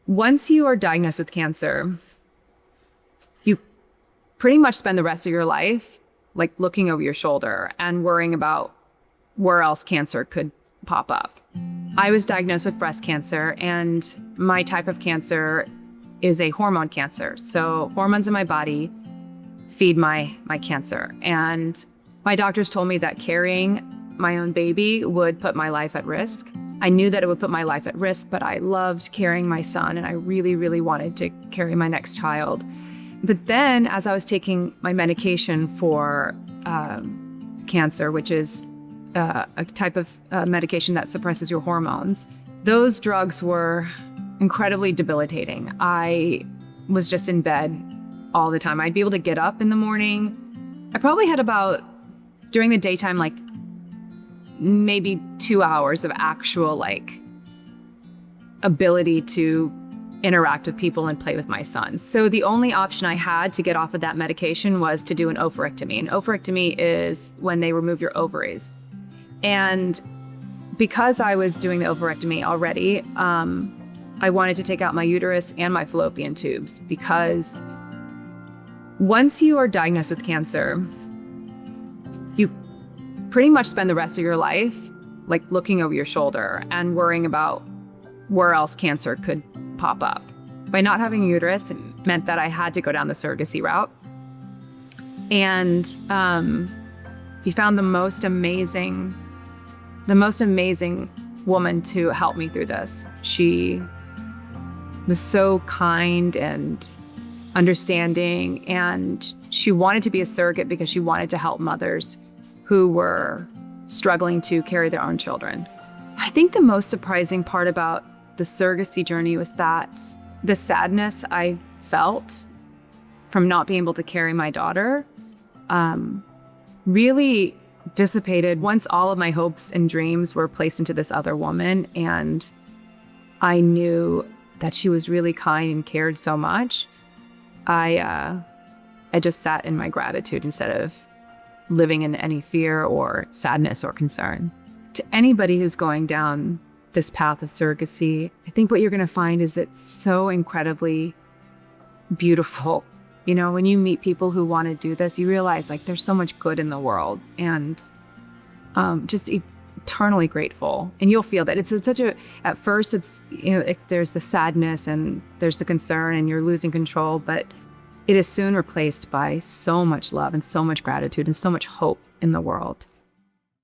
Once you are diagnosed with cancer, you pretty much spend the rest of your life like looking over your shoulder and worrying about where else cancer could pop up. I was diagnosed with breast cancer, and my type of cancer is a hormone cancer. So hormones in my body feed my cancer. And my doctors told me that carrying my own baby would put my life at risk. I knew that it would put my life at risk, but I loved carrying my son, and I really, really wanted to carry my next child. But then as I was taking my medication for cancer, which is a type of medication that suppresses your hormones, those drugs were incredibly debilitating. I was just in bed all the time. I'd be able to get up in the morning. I probably had about, during the daytime, like maybe 2 hours of actual ability to interact with people and play with my son. So the only option I had to get off of that medication was to do an ovarectomy. An ovarectomy is when they remove your ovaries. And because I was doing the ovarectomy already, I wanted to take out my uterus and my fallopian tubes, because once you are diagnosed with cancer, you pretty much spend the rest of your life like looking over your shoulder and worrying about where else cancer could pop up. By not having a uterus, it meant that I had to go down the surrogacy route. And we found the most amazing woman to help me through this. She was so kind and understanding, and she wanted to be a surrogate because she wanted to help mothers who were struggling to carry their own children. I think the most surprising part about the surrogacy journey was that the sadness I felt from not being able to carry my daughter really dissipated once all of my hopes and dreams were placed into this other woman, and I knew that she was really kind and cared so much. I just sat in my gratitude instead of living in any fear or sadness or concern. To anybody who's going down this path of surrogacy, I think what you're going to find is it's so incredibly beautiful. You know, when you meet people who want to do this, you realize like there's so much good in the world, and just eternally grateful. And you'll feel that it's such a, at first it's, you know, there's the sadness and there's the concern and you're losing control, but it is soon replaced by so much love and so much gratitude and so much hope in the world.